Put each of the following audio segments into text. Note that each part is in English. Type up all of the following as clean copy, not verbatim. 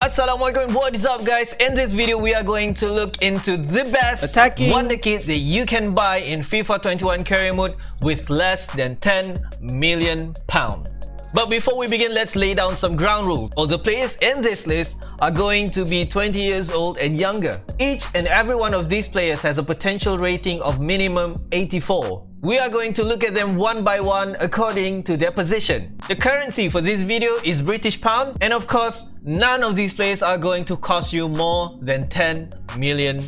Assalamualaikum, what is up guys? In this video we are going to look into the best attacking wonder kit that you can buy in FIFA 21 career mode with less than £10 million. But before we begin, let's lay down some ground rules. All the players in this list are going to be 20 years old and younger. Each and every one of these players has a potential rating of minimum 84. We are going to look at them one by one according to their position. The currency for this video is British pound, and of course, none of these players are going to cost you more than £10 million.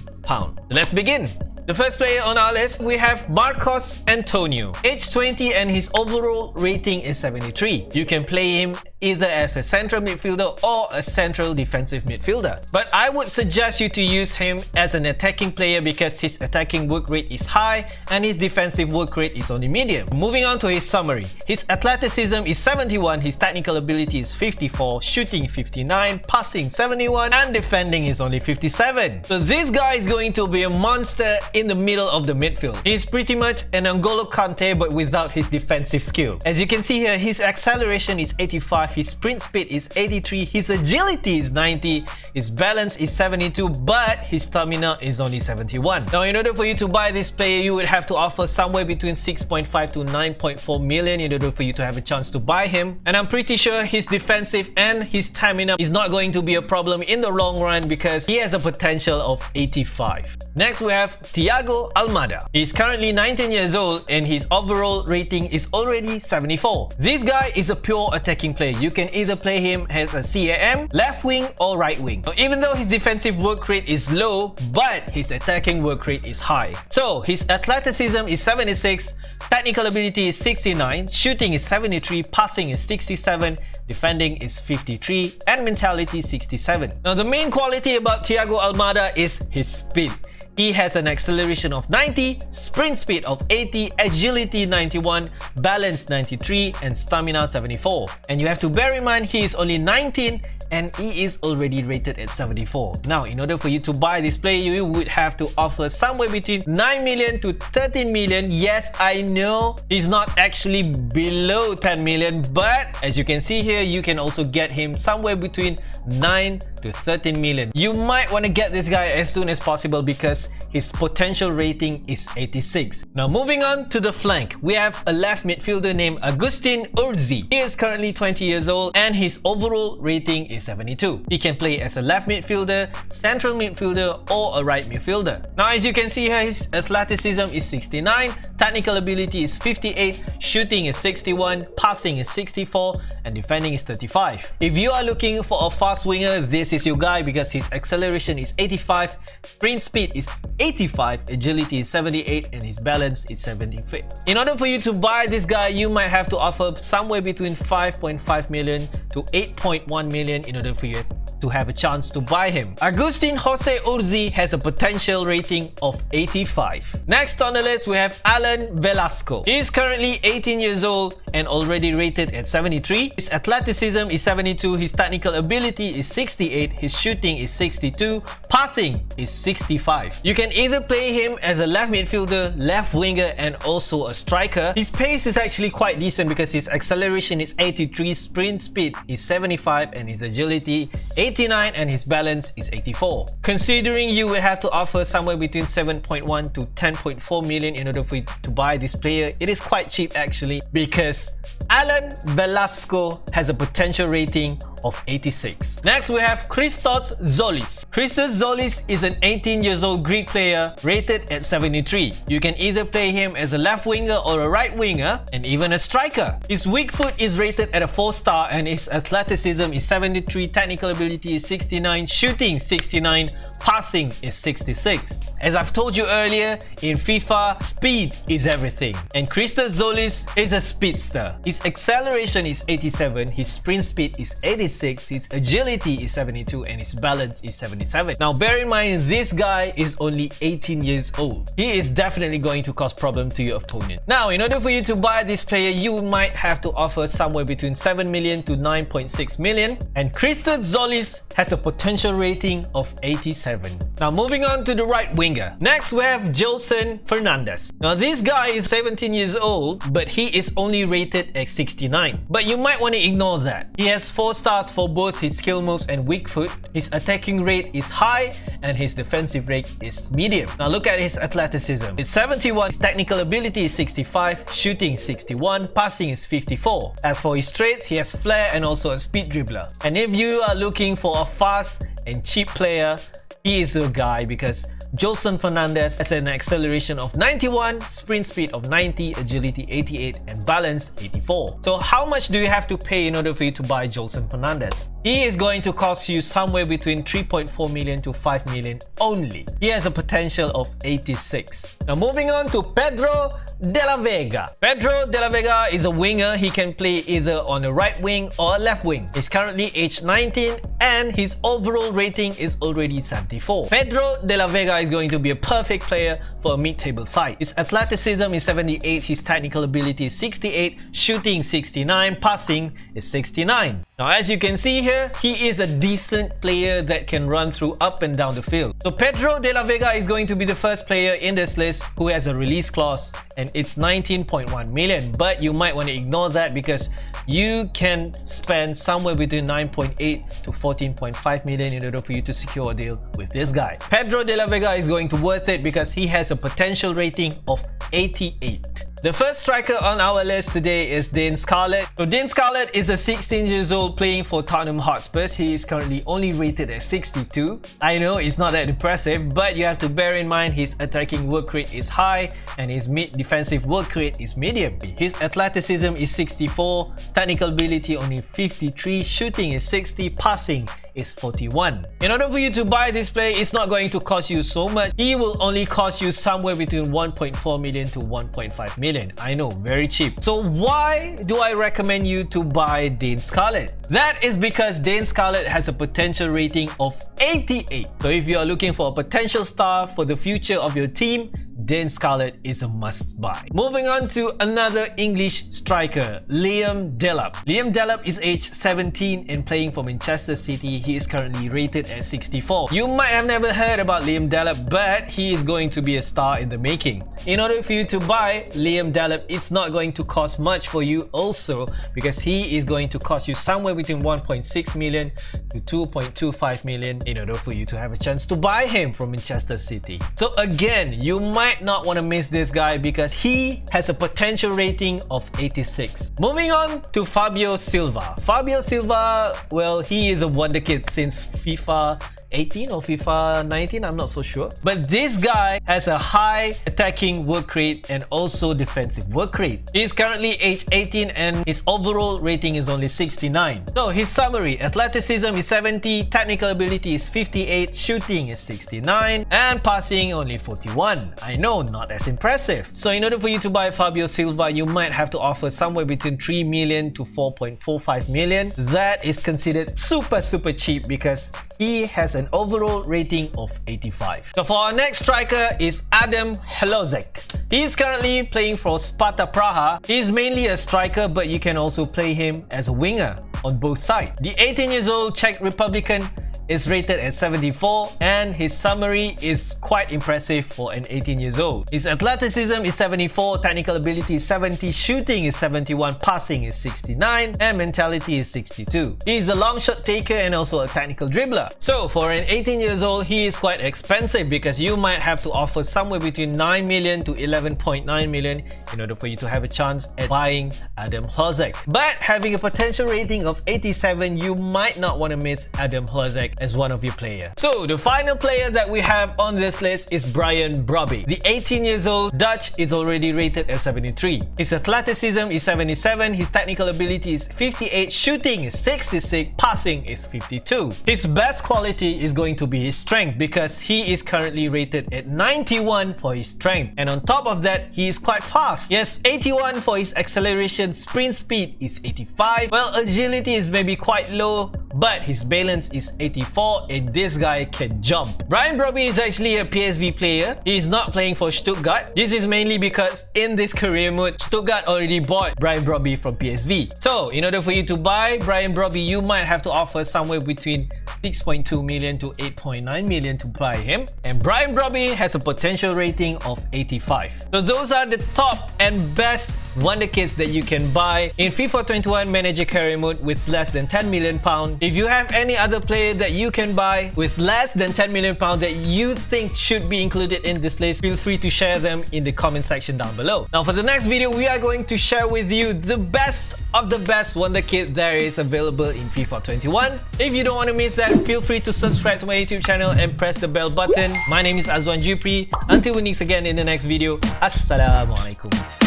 Let's begin. The first player on our list, we have Marcos Antonio, age 20 and his overall rating is 73. You can play him either as a central midfielder or a central defensive midfielder. But I would suggest you to use him as an attacking player because his attacking work rate is high and his defensive work rate is only medium. Moving on to his summary. His athleticism is 71, his technical ability is 54, shooting 59, passing 71 and defending is only 57. So this guy is going to be a monster in the middle of the midfield. He's pretty much an N'Golo Kante but without his defensive skill. As you can see here, his acceleration is 85, his sprint speed is 83, his agility is 90, his balance is 72, but his stamina is only 71. Now in order for you to buy this player, you would have to offer somewhere between 6.5 to 9.4 million in order for you to have a chance to buy him. And I'm pretty sure his defensive and his stamina is not going to be a problem in the long run because he has a potential of 85. Next we have Thiago Almada. He's currently 19 years old and his overall rating is already 74. This guy is a pure attacking player. You can either play him as a CAM, left wing or right wing. Now, even though his defensive work rate is low, but his attacking work rate is high. So his athleticism is 76, technical ability is 69, shooting is 73, passing is 67, defending is 53 and mentality 67. Now the main quality about Thiago Almada is his speed. He has an acceleration of 90, sprint speed of 80, agility 91, balance 93 and stamina 74. And you have to bear in mind he is only 19 and he is already rated at 74. Now in order for you to buy this player, you would have to offer somewhere between 9 million to 13 million. Yes, I know he's not actually below 10 million, but as you can see here, you can also get him somewhere between 9 to 13 million. You might want to get this guy as soon as possible because his potential rating is 86. Now moving on to the flank, we have a left midfielder named Agustin Urzi. He is currently 20 years old and his overall rating is 72. He can play as a left midfielder, central midfielder or a right midfielder. Now as you can see here, his athleticism is 69, technical ability is 58, shooting is 61, passing is 64 and defending is 35. If you are looking for a fast winger, this is your guy because his acceleration is 85, sprint speed is 85, agility is 78 and his balance is 75. In order for you to buy this guy, you might have to offer somewhere between 5.5 million to 8.1 million in order for you to have a chance to buy him. Agustin Jose Urzi has a potential rating of 85. Next on the list, we have Velasco. He is currently 18 years old and already rated at 73. His athleticism is 72, his technical ability is 68, his shooting is 62, passing is 65. You can either play him as a left midfielder, left winger and also a striker. His pace is actually quite decent because his acceleration is 83, sprint speed is 75 and his agility 89 and his balance is 84. Considering you will have to offer somewhere between 7.1 to 10.4 million in order for you to buy this player, it is quite cheap actually because Velasco has a potential rating of 86. Next we have Chriszollis. Chriszollis is an 18 years old Greek player rated at 73. You can either play him as a left winger or a right winger and even a striker. His weak foot is rated at a 4-star and his athleticism is 73, technical ability is 69, shooting 69, passing is 66. As I've told you earlier, in FIFA, speed is everything and Chriszollis is a speedster. His acceleration is 87, his sprint speed is 86, his agility is 72 and his balance is 77. Now bear in mind, this guy is only 18 years old. He is definitely going to cause problem to your opponent. Now in order for you to buy this player, you might have to offer somewhere between 7 million to 9.6 million and Chriszollis has a potential rating of 87. Now moving on to the right winger. Next we have Gelson Fernandez. Now this guy is 17 years old but he is only rated at at 69. But you might want to ignore that. He has 4 stars for both his skill moves and weak foot. His attacking rate is high and his defensive rate is medium. Now look at his athleticism. It's 71, his technical ability is 65, shooting 61, passing is 54. As for his traits, he has flair and also a speed dribbler. And if you are looking for a fast and cheap player, he is your guy because Jolson Fernandez has an acceleration of 91, sprint speed of 90, agility 88 and balance 84. So how much do you have to pay in order for you to buy Jolson Fernandez? He is going to cost you somewhere between 3.4 million to 5 million only. He has a potential of 86. Now moving on to Pedro de la Vega. Pedro de la Vega is a winger. He can play either on a right wing or a left wing. He's currently age 19 and his overall rating is already 74. Pedro de la Vega is going to be a perfect player for a mid-table side. His athleticism is 78, his technical ability is 68, shooting 69, passing is 69. Now as you can see here, he is a decent player that can run through up and down the field. So Pedro de la Vega is going to be the first player in this list who has a release clause and it's 19.1 million. But you might want to ignore that because you can spend somewhere between 9.8 to 14.5 million in order for you to secure a deal with this guy. Pedro de la Vega is going to worth it because he has a potential rating of 88. The first striker on our list today is Dean Scarlett. So Dean Scarlett is a 16 years old playing for Tottenham Hotspur. He is currently only rated at 62. I know it's not that impressive, but you have to bear in mind his attacking work rate is high and his defensive work rate is medium. His athleticism is 64, technical ability only 53, shooting is 60, passing is 41. In order for you to buy this player, it's not going to cost you so much. He will only cost you somewhere between 1.4 million to 1.5 million. I know, very cheap. So why do I recommend you to buy Dean Scarlett? That is because Dean Scarlett has a potential rating of 88. So if you are looking for a potential star for the future of your team, Dean Scarlett is a must buy. Moving on to another English striker, Liam Delap. Liam Delap is age 17 and playing for Manchester City. He is currently rated at 64. You might have never heard about Liam Delap, but he is going to be a star in the making. In order for you to buy Liam Delap, it's not going to cost much for you also because he is going to cost you somewhere between 1.6 million to 2.25 million in order for you to have a chance to buy him from Manchester City. So again, you might not want to miss this guy because he has a potential rating of 86. Moving on to Fabio Silva. Fabio Silva, well, he is a wonderkid since FIFA 18 or FIFA 19, I'm not so sure. But this guy has a high attacking work rate and also defensive work rate. He is currently age 18 and his overall rating is only 69. So his summary: athleticism is 70, technical ability is 58, shooting is 69 and passing only 41. I know, not as impressive. So in order for you to buy Fabio Silva, you might have to offer somewhere between 3 million to 4.45 million. That is considered super cheap because he has an overall rating of 85. So for our next striker is Adam Hlozek. He is currently playing for Sparta Praha. He is mainly a striker, but you can also play him as a winger on both sides. The 18 years old Czech Republican is rated at 74 and his summary is quite impressive for an 18 years old. His athleticism is 74, technical ability is 70, shooting is 71, passing is 69 and mentality is 62. He is a long shot taker and also a technical dribbler. So for an 18 years old, he is quite expensive because you might have to offer somewhere between 9 million to 11.9 million in order for you to have a chance at buying Adam Hlozek. But having a potential rating of 87, you might not want to miss Adam Hlozek as one of your players. So the final player that we have on this list is Brian Brobby. The 18 years old Dutch is already rated at 73. His athleticism is 77, his technical ability is 58, shooting is 66, passing is 52. His best quality is going to be his strength because he is currently rated at 91 for his strength, and on top of that, he is quite fast. Yes, 81 for his acceleration, sprint speed is 85. Well, agility is maybe quite low, but his balance is 84 and this guy can jump. Brian Brobby is actually a PSV player. He is not playing for Stuttgart. This is mainly because in this career mode, Stuttgart already bought Brian Brobby from PSV. So in order for you to buy Brian Brobby, you might have to offer somewhere between 6.2 million to 8.9 million to buy him. And Brian Brobby has a potential rating of 85. So those are the top and best wonder kids that you can buy in FIFA 21 Manager Career Mode with less than 10 million pound. If you have any other player that you can buy with less than 10 million pound that you think should be included in this list, feel free to share them in the comment section down below. Now for the next video, we are going to share with you the best of the best wonder kid there is available in FIFA 21. If you don't want to miss that, feel free to subscribe to my YouTube channel and press the bell button. My name is Azwan Juperi. Until we meet again in the next video, Assalamualaikum.